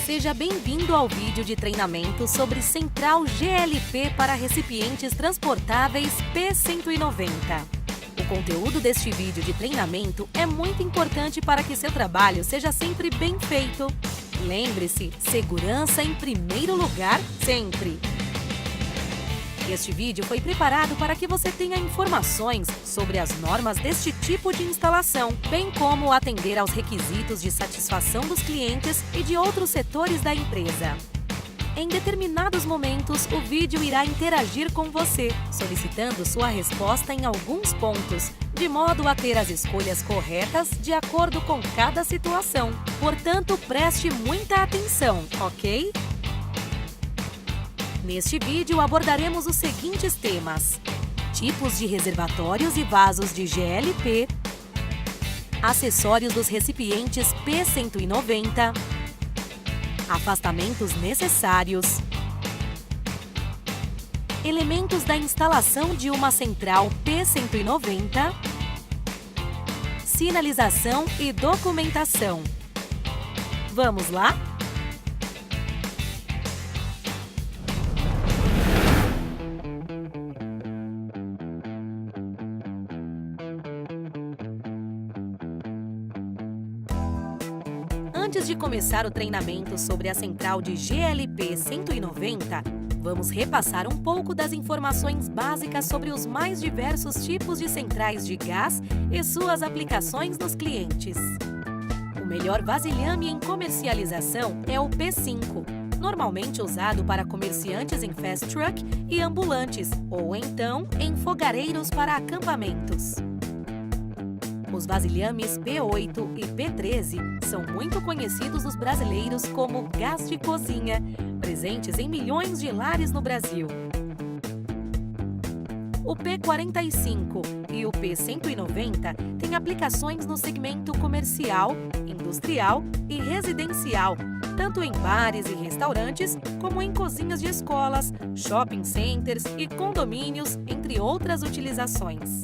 Seja bem-vindo ao vídeo de treinamento sobre Central GLP para recipientes transportáveis P190. O conteúdo deste vídeo de treinamento é muito importante para que seu trabalho seja sempre bem feito. Lembre-se, segurança em primeiro lugar, sempre! Este vídeo foi preparado para que você tenha informações sobre as normas deste tipo de instalação, bem como atender aos requisitos de satisfação dos clientes e de outros setores da empresa. Em determinados momentos, o vídeo irá interagir com você, solicitando sua resposta em alguns pontos, de modo a ter as escolhas corretas de acordo com cada situação. Portanto, preste muita atenção, ok? Neste vídeo abordaremos os seguintes temas: tipos de reservatórios e vasos de GLP, acessórios dos recipientes P190, afastamentos necessários, elementos da instalação de uma central P190, sinalização e documentação. Vamos lá? Antes de começar o treinamento sobre a central de GLP 190, vamos repassar um pouco das informações básicas sobre os mais diversos tipos de centrais de gás e suas aplicações nos clientes. O melhor vasilhame em comercialização é o P5, normalmente usado para comerciantes em fast truck e ambulantes, ou então em fogareiros para acampamentos. Os vasilhames P8 e P13 são muito conhecidos dos brasileiros como gás de cozinha, presentes em milhões de lares no Brasil. O P45 e o P190 têm aplicações no segmento comercial, industrial e residencial, tanto em bares e restaurantes, como em cozinhas de escolas, shopping centers e condomínios, entre outras utilizações.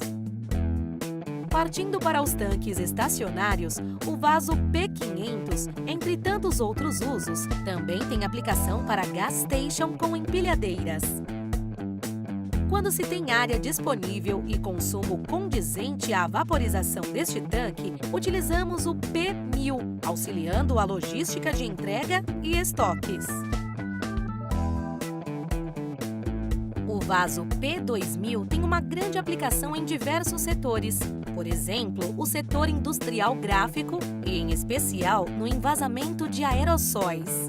Partindo para os tanques estacionários, o vaso P500, entre tantos outros usos, também tem aplicação para gas station com empilhadeiras. Quando se tem área disponível e consumo condizente à vaporização deste tanque, utilizamos o P1000, auxiliando a logística de entrega e estoques. O vaso P2000 tem uma grande aplicação em diversos setores, por exemplo, o setor industrial gráfico e, em especial, no envasamento de aerossóis.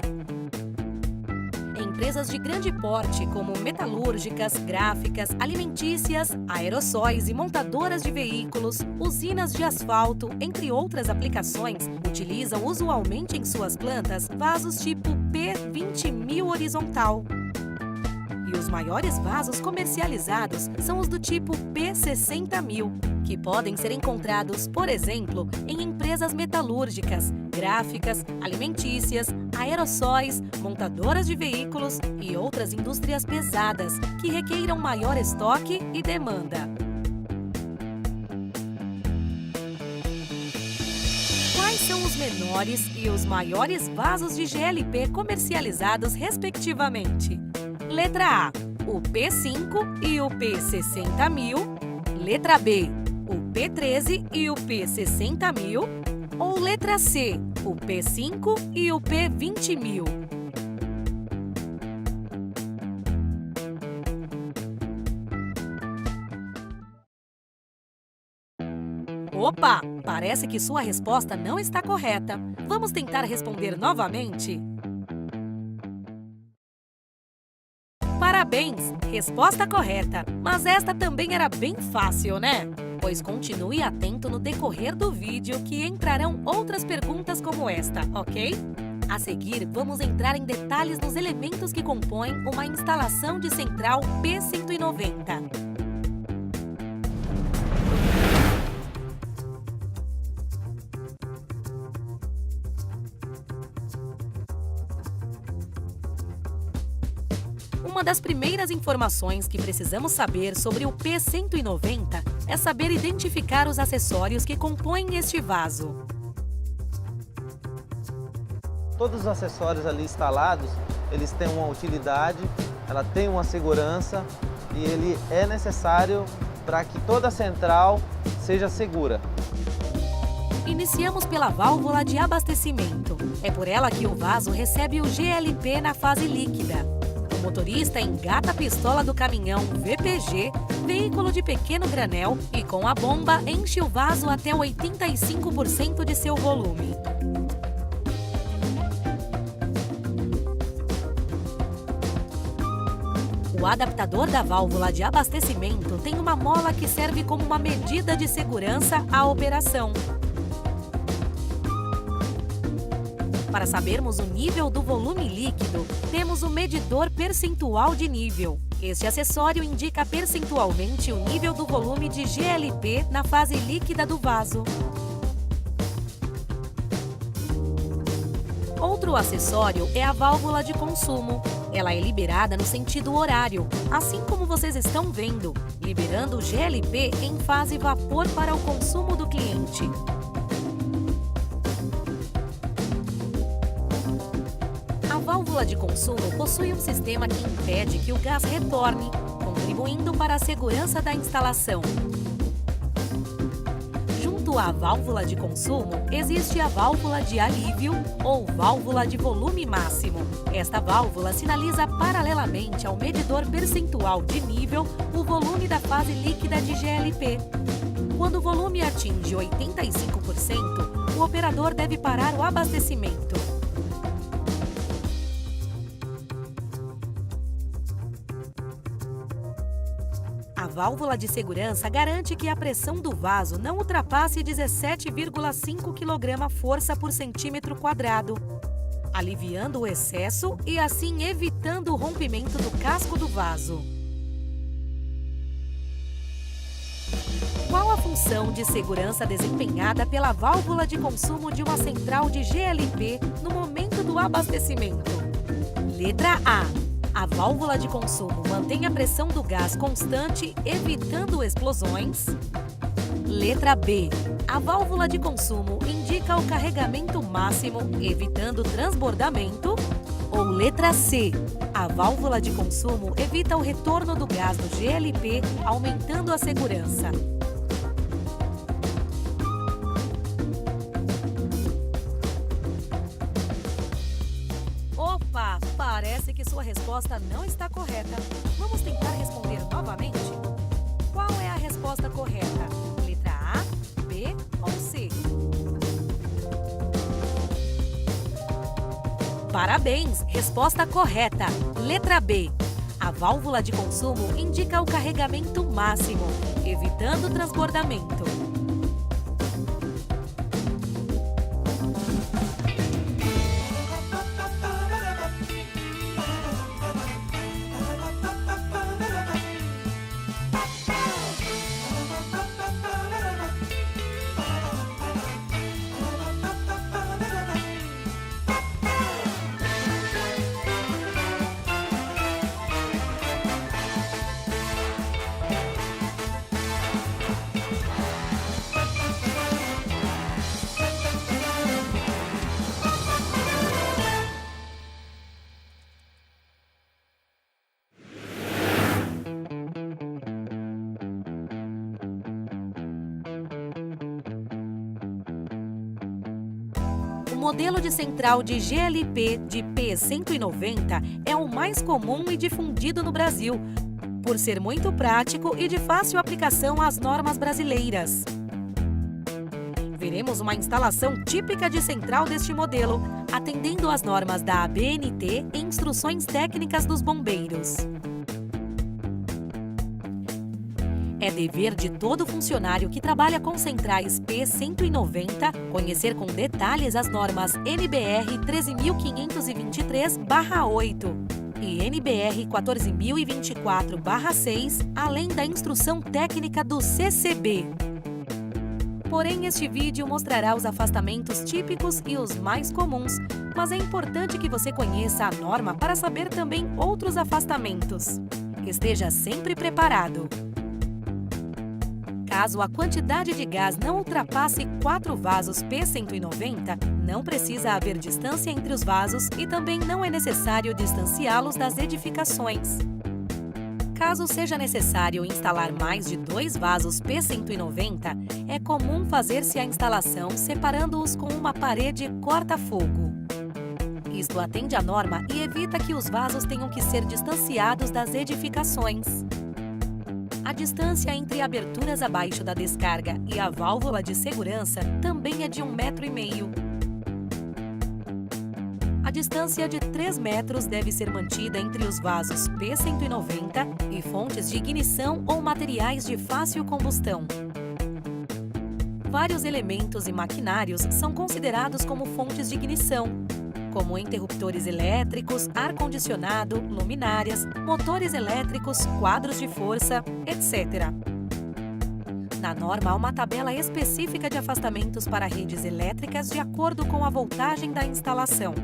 Empresas de grande porte, como metalúrgicas, gráficas, alimentícias, aerossóis e montadoras de veículos, usinas de asfalto, entre outras aplicações, utilizam usualmente em suas plantas vasos tipo P20000 horizontal. E os maiores vasos comercializados são os do tipo P60000, que podem ser encontrados, por exemplo, em empresas metalúrgicas, gráficas, alimentícias, aerossóis, montadoras de veículos e outras indústrias pesadas que requeiram maior estoque e demanda. Quais são os menores e os maiores vasos de GLP comercializados, respectivamente? Letra A, o P5 e o P60000. Letra B, o P13 e o P60000. Ou letra C, o P5 e o P20000. Opa! Parece que sua resposta não está correta. Vamos tentar responder novamente? Parabéns! Resposta correta! Mas esta também era bem fácil, né? Pois continue atento no decorrer do vídeo que entrarão outras perguntas como esta, ok? A seguir, vamos entrar em detalhes nos elementos que compõem uma instalação de central P190. Uma das primeiras informações que precisamos saber sobre o P190 é saber identificar os acessórios que compõem este vaso. todos os acessórios ali instalados, eles têm uma utilidade, ela tem uma segurança e ele é necessário para que toda a central seja segura. Iniciamos pela válvula de abastecimento. É por ela que o vaso recebe o GLP na fase líquida. O motorista engata a pistola do caminhão VPG, veículo de pequeno granel, e com a bomba enche o vaso até 85% de seu volume. O adaptador da válvula de abastecimento tem uma mola que serve como uma medida de segurança à operação. Para sabermos o nível do volume líquido, temos o medidor percentual de nível. Este acessório indica percentualmente o nível do volume de GLP na fase líquida do vaso. Outro acessório é a válvula de consumo. Ela é liberada no sentido horário, assim como vocês estão vendo, liberando o GLP em fase vapor para o consumo do cliente. A válvula de consumo possui um sistema que impede que o gás retorne, contribuindo para a segurança da instalação. Junto à válvula de consumo, existe a válvula de alívio ou válvula de volume máximo. Esta válvula sinaliza paralelamente ao medidor percentual de nível o volume da fase líquida de GLP. Quando o volume atinge 85%, o operador deve parar o abastecimento. A válvula de segurança garante que a pressão do vaso não ultrapasse 17,5 kg/força por centímetro quadrado, aliviando o excesso e assim evitando o rompimento do casco do vaso. Qual a função de segurança desempenhada pela válvula de consumo de uma central de GLP no momento do abastecimento? Letra A. A válvula de consumo mantém a pressão do gás constante, evitando explosões. Letra B. A válvula de consumo indica o carregamento máximo, evitando transbordamento. Ou letra C. A válvula de consumo evita o retorno do gás do GLP, aumentando a segurança. Opa! Parece que sua resposta não está correta. Vamos tentar responder novamente? Qual é a resposta correta? Letra A, B ou C? Parabéns! Resposta correta. Letra B. A válvula de consumo indica o carregamento máximo, evitando transbordamento. O modelo de central de GLP de P190 é o mais comum e difundido no Brasil, por ser muito prático e de fácil aplicação às normas brasileiras. Veremos uma instalação típica de central deste modelo, atendendo às normas da ABNT e instruções técnicas dos bombeiros. É dever de todo funcionário que trabalha com centrais P190 conhecer com detalhes as normas NBR 13.523/8 e NBR 14.024/6, além da instrução técnica do CCB. Porém, este vídeo mostrará os afastamentos típicos e os mais comuns, mas é importante que você conheça a norma para saber também outros afastamentos. Esteja sempre preparado. Caso a quantidade de gás não ultrapasse 4 vasos P190, não precisa haver distância entre os vasos e também não é necessário distanciá-los das edificações. Caso seja necessário instalar mais de 2 vasos P190, é comum fazer-se a instalação separando-os com uma parede corta-fogo. Isto atende à norma e evita que os vasos tenham que ser distanciados das edificações. A distância entre aberturas abaixo da descarga e a válvula de segurança também é de 1,5 m. A distância de 3 metros deve ser mantida entre os vasos P190 e fontes de ignição ou materiais de fácil combustão. Vários elementos e maquinários são considerados como fontes de ignição, como interruptores elétricos, ar-condicionado, luminárias, motores elétricos, quadros de força, etc. Na norma, há uma tabela específica de afastamentos para redes elétricas de acordo com a voltagem da instalação.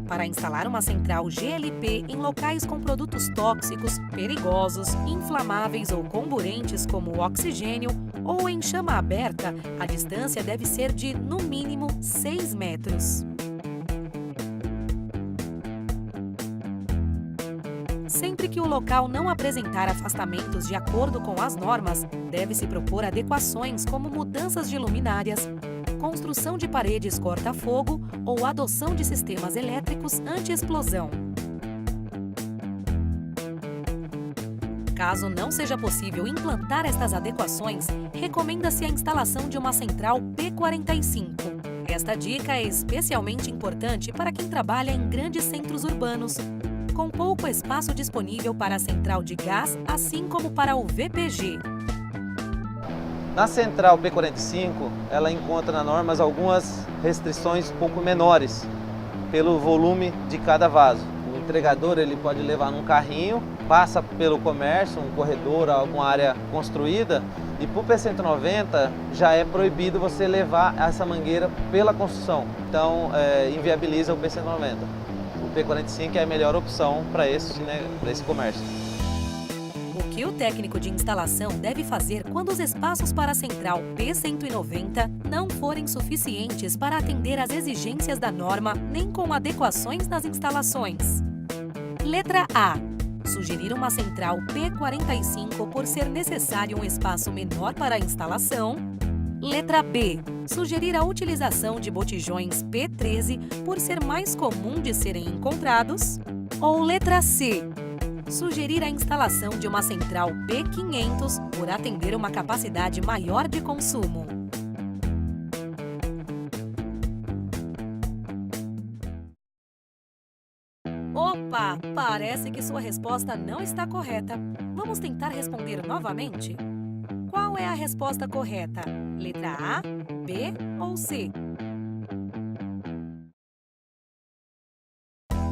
Para instalar uma central GLP em locais com produtos tóxicos, perigosos, inflamáveis ou comburentes como o oxigênio ou em chama aberta, a distância deve ser de, no mínimo, 6 metros. Sempre que o local não apresentar afastamentos de acordo com as normas, deve-se propor adequações como mudanças de luminárias, construção de paredes corta-fogo ou adoção de sistemas elétricos anti-explosão. Caso não seja possível implantar estas adequações, recomenda-se a instalação de uma central P45. Esta dica é especialmente importante para quem trabalha em grandes centros urbanos, com pouco espaço disponível para a central de gás, assim como para o VPG. Na central P45, ela encontra na normas algumas restrições um pouco menores, pelo volume de cada vaso. O entregador ele pode levar num carrinho, passa pelo comércio, um corredor, alguma área construída, e para o P190 já é proibido você levar essa mangueira pela construção, então inviabiliza o P190. O P45 é a melhor opção para esse comércio. O que o técnico de instalação deve fazer quando os espaços para a central P190 não forem suficientes para atender às exigências da norma, nem com adequações nas instalações? Letra A. Sugerir uma central P45 por ser necessário um espaço menor para a instalação. Letra B. Sugerir a utilização de botijões P13 por ser mais comum de serem encontrados. Ou letra C. Sugerir a instalação de uma central P500 por atender uma capacidade maior de consumo. Opa! Parece que sua resposta não está correta. Vamos tentar responder novamente? Qual é a resposta correta? Letra A, B ou C?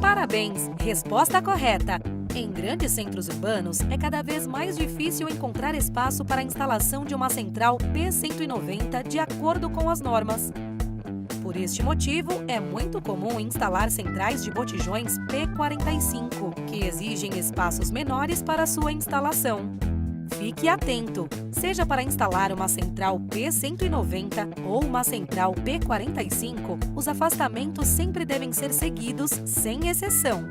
Parabéns! Resposta correta! Em grandes centros urbanos, é cada vez mais difícil encontrar espaço para a instalação de uma central P190 de acordo com as normas. Por este motivo, é muito comum instalar centrais de botijões P45, que exigem espaços menores para sua instalação. Fique atento! Seja para instalar uma central P190 ou uma central P45, os afastamentos sempre devem ser seguidos, sem exceção.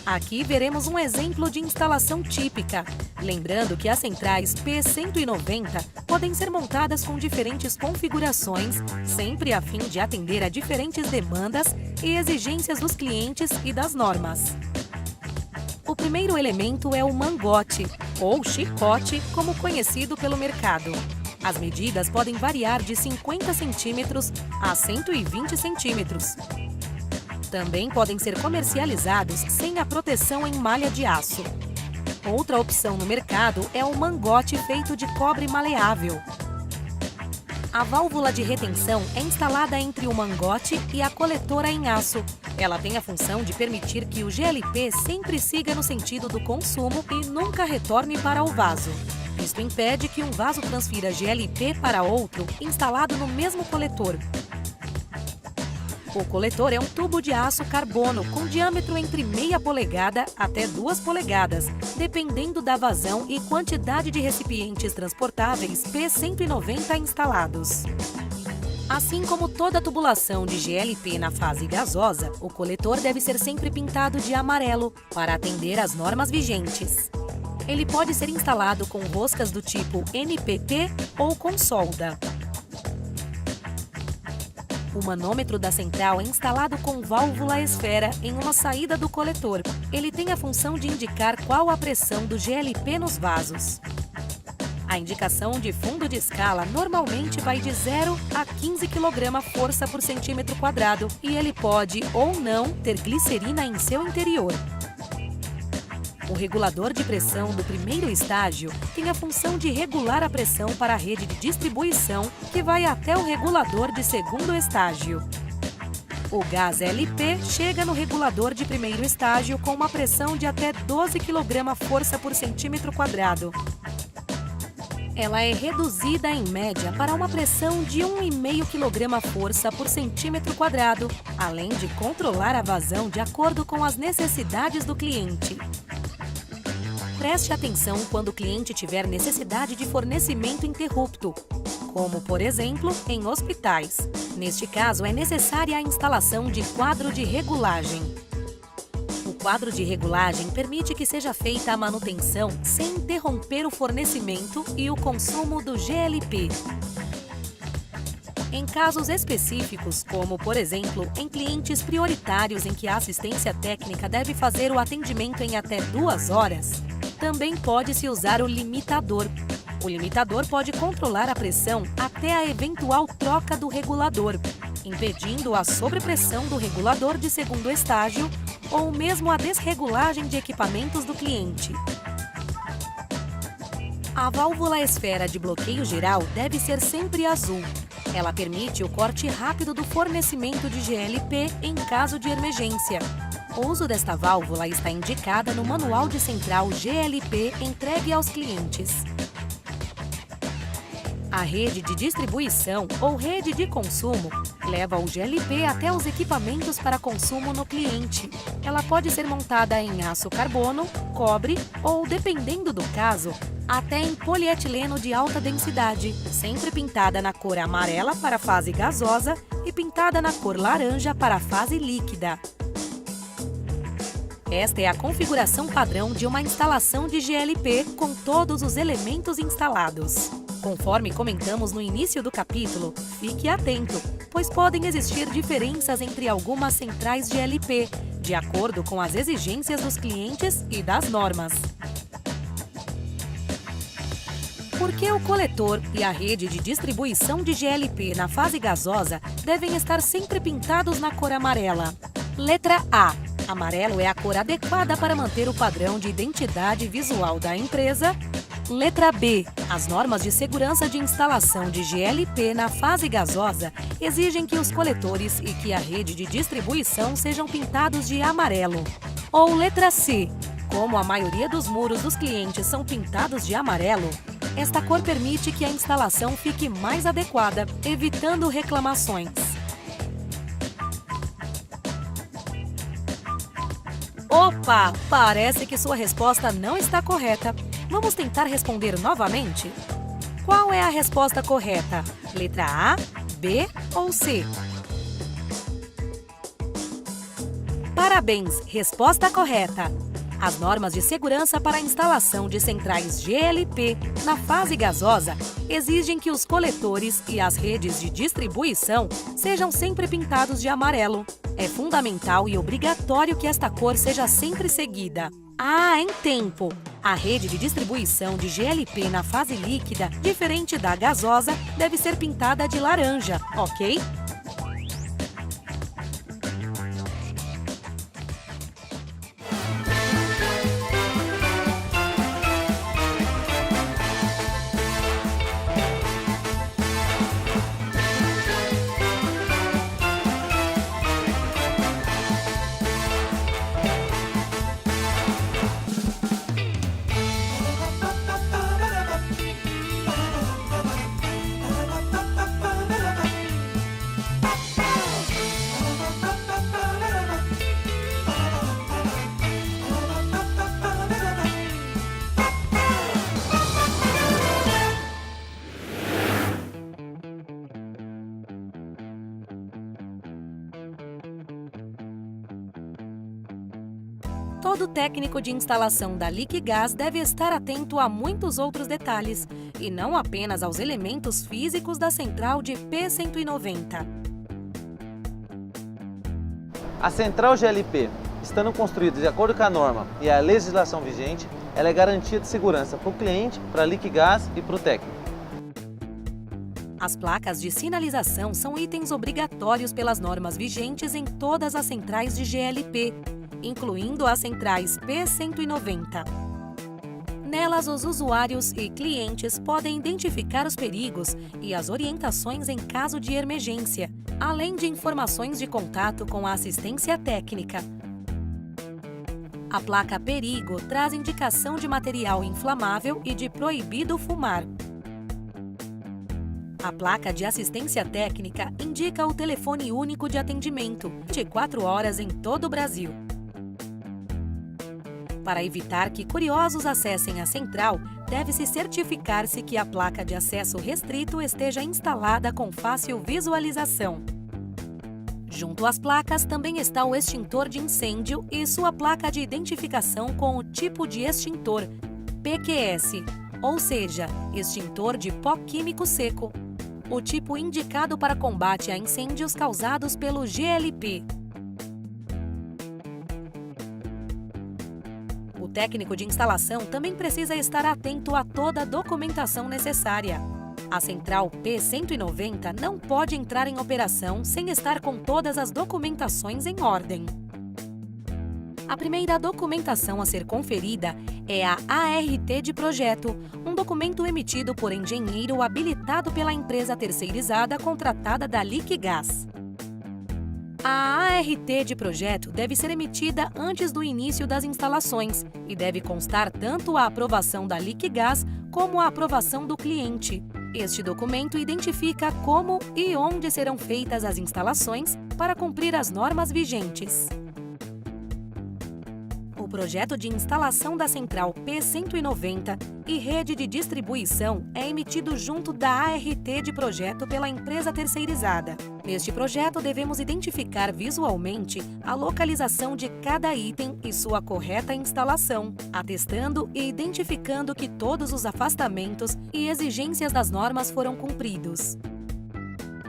Aqui veremos um exemplo de instalação típica. Lembrando que as centrais P190 podem ser montadas com diferentes configurações, sempre a fim de atender a diferentes demandas e exigências dos clientes e das normas. O primeiro elemento é o mangote. ou chicote, como conhecido pelo mercado. As medidas podem variar de 50 centímetros a 120 centímetros. Também podem ser comercializados sem a proteção em malha de aço. Outra opção no mercado é o mangote feito de cobre maleável. A válvula de retenção é instalada entre o mangote e a coletora em aço. Ela tem a função de permitir que o GLP sempre siga no sentido do consumo e nunca retorne para o vaso. Isto impede que um vaso transfira GLP para outro instalado no mesmo coletor. O coletor é um tubo de aço carbono com diâmetro entre meia polegada até 2 polegadas, dependendo da vazão e quantidade de recipientes transportáveis P190 instalados. Assim como toda tubulação de GLP na fase gasosa, o coletor deve ser sempre pintado de amarelo para atender às normas vigentes. Ele pode ser instalado com roscas do tipo NPT ou com solda. O manômetro da central é instalado com válvula esfera em uma saída do coletor. Ele tem a função de indicar qual a pressão do GLP nos vasos. A indicação de fundo de escala normalmente vai de 0 a 15 kg força por centímetro quadrado e ele pode ou não ter glicerina em seu interior. O regulador de pressão do primeiro estágio tem a função de regular a pressão para a rede de distribuição, que vai até o regulador de segundo estágio. O gás LP chega no regulador de primeiro estágio com uma pressão de até 12 kg força por centímetro quadrado. Ela é reduzida em média para uma pressão de 1,5 kg força por centímetro quadrado, além de controlar a vazão de acordo com as necessidades do cliente. Preste atenção quando o cliente tiver necessidade de fornecimento interrupto, como, por exemplo, em hospitais. Neste caso, é necessária a instalação de quadro de regulagem. O quadro de regulagem permite que seja feita a manutenção sem interromper o fornecimento e o consumo do GLP. Em casos específicos, como, por exemplo, em clientes prioritários em que a assistência técnica deve fazer o atendimento em até 2 horas, também pode-se usar o limitador. O limitador pode controlar a pressão até a eventual troca do regulador, impedindo a sobrepressão do regulador de segundo estágio ou mesmo a desregulagem de equipamentos do cliente. A válvula esfera de bloqueio geral deve ser sempre azul. Ela permite o corte rápido do fornecimento de GLP em caso de emergência. O uso desta válvula está indicada no Manual de Central GLP entregue aos clientes. A rede de distribuição ou rede de consumo leva o GLP até os equipamentos para consumo no cliente. Ela pode ser montada em aço carbono, cobre ou, dependendo do caso, até em polietileno de alta densidade, sempre pintada na cor amarela para a fase gasosa e pintada na cor laranja para a fase líquida. Esta é a configuração padrão de uma instalação de GLP com todos os elementos instalados. Conforme comentamos no início do capítulo, fique atento, pois podem existir diferenças entre algumas centrais GLP, de acordo com as exigências dos clientes e das normas. Por que o coletor e a rede de distribuição de GLP na fase gasosa devem estar sempre pintados na cor amarela? Letra A. Amarelo é a cor adequada para manter o padrão de identidade visual da empresa. Letra B. As normas de segurança de instalação de GLP na fase gasosa exigem que os coletores e que a rede de distribuição sejam pintados de amarelo. Ou letra C. Como a maioria dos muros dos clientes são pintados de amarelo, esta cor permite que a instalação fique mais adequada, evitando reclamações. Opa! Parece que sua resposta não está correta. Vamos tentar responder novamente? Qual é a resposta correta? Letra A, B ou C? Parabéns! Resposta correta! As normas de segurança para a instalação de centrais GLP na fase gasosa exigem que os coletores e as redes de distribuição sejam sempre pintados de amarelo. É fundamental e obrigatório que esta cor seja sempre seguida. em tempo. A rede de distribuição de GLP na fase líquida, diferente da gasosa, deve ser pintada de laranja, ok? Todo técnico de instalação da Liquigás deve estar atento a muitos outros detalhes, e não apenas aos elementos físicos da central de P190. A central GLP, estando construída de acordo com a norma e a legislação vigente, ela é garantia de segurança para o cliente, para a Liquigás e para o técnico. As placas de sinalização são itens obrigatórios pelas normas vigentes em todas as centrais de GLP, incluindo as centrais P190. Nelas, os usuários e clientes podem identificar os perigos e as orientações em caso de emergência, além de informações de contato com a assistência técnica. A placa Perigo traz indicação de material inflamável e de proibido fumar. A placa de assistência técnica indica o telefone único de atendimento, 24 horas em todo o Brasil. Para evitar que curiosos acessem a central, deve-se certificar-se que a placa de acesso restrito esteja instalada com fácil visualização. Junto às placas também está o extintor de incêndio e sua placa de identificação com o tipo de extintor, PQS, ou seja, extintor de pó químico seco, o tipo indicado para combate a incêndios causados pelo GLP. O técnico de instalação também precisa estar atento a toda a documentação necessária. A central P190 não pode entrar em operação sem estar com todas as documentações em ordem. A primeira documentação a ser conferida é a ART de projeto, um documento emitido por engenheiro habilitado pela empresa terceirizada contratada da Liquigás. A ART de projeto deve ser emitida antes do início das instalações e deve constar tanto a aprovação da Liquigás como a aprovação do cliente. Este documento identifica como e onde serão feitas as instalações para cumprir as normas vigentes. O projeto de instalação da central P190 e rede de distribuição é emitido junto da ART de projeto pela empresa terceirizada. Neste projeto, devemos identificar visualmente a localização de cada item e sua correta instalação, atestando e identificando que todos os afastamentos e exigências das normas foram cumpridos.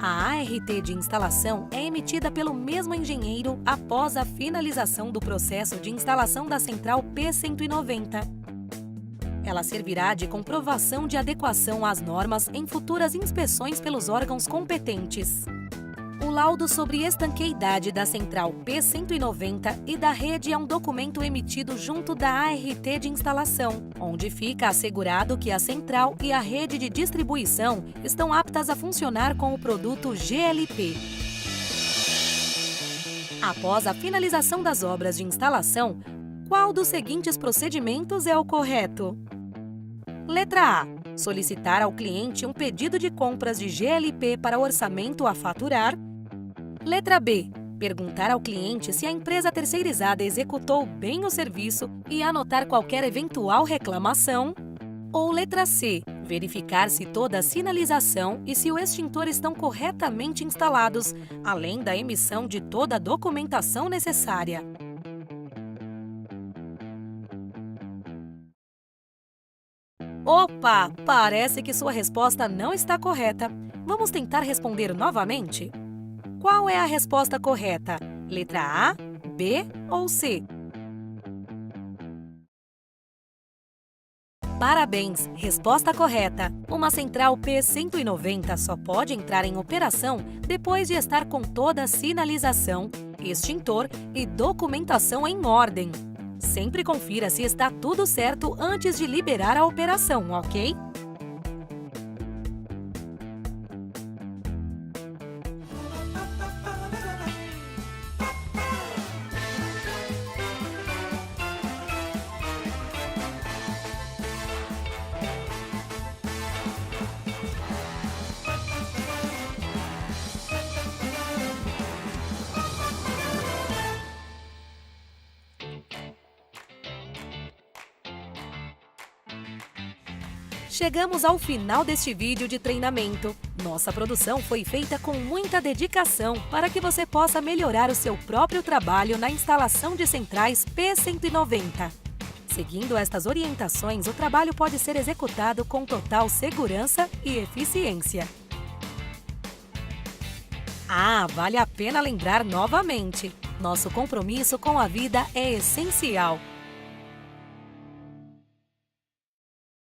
A ART de instalação é emitida pelo mesmo engenheiro após a finalização do processo de instalação da central P190. Ela servirá de comprovação de adequação às normas em futuras inspeções pelos órgãos competentes. O laudo sobre estanqueidade da central P190 e da rede é um documento emitido junto da ART de instalação, onde fica assegurado que a central e a rede de distribuição estão aptas a funcionar com o produto GLP. Após a finalização das obras de instalação, qual dos seguintes procedimentos é o correto? Letra A. Solicitar ao cliente um pedido de compras de GLP para orçamento a faturar. Letra B. Perguntar ao cliente se a empresa terceirizada executou bem o serviço e anotar qualquer eventual reclamação. Ou letra C. Verificar se toda a sinalização e se o extintor estão corretamente instalados, além da emissão de toda a documentação necessária. Opa! Parece que sua resposta não está correta. Vamos tentar responder novamente? Qual é a resposta correta? Letra A, B ou C? Parabéns! Resposta correta! Uma central P190 só pode entrar em operação depois de estar com toda a sinalização, extintor e documentação em ordem. Sempre confira se está tudo certo antes de liberar a operação, ok? Chegamos ao final deste vídeo de treinamento. Nossa produção foi feita com muita dedicação para que você possa melhorar o seu próprio trabalho na instalação de centrais P190. Seguindo estas orientações, o trabalho pode ser executado com total segurança e eficiência. Vale a pena lembrar novamente: nosso compromisso com a vida é essencial.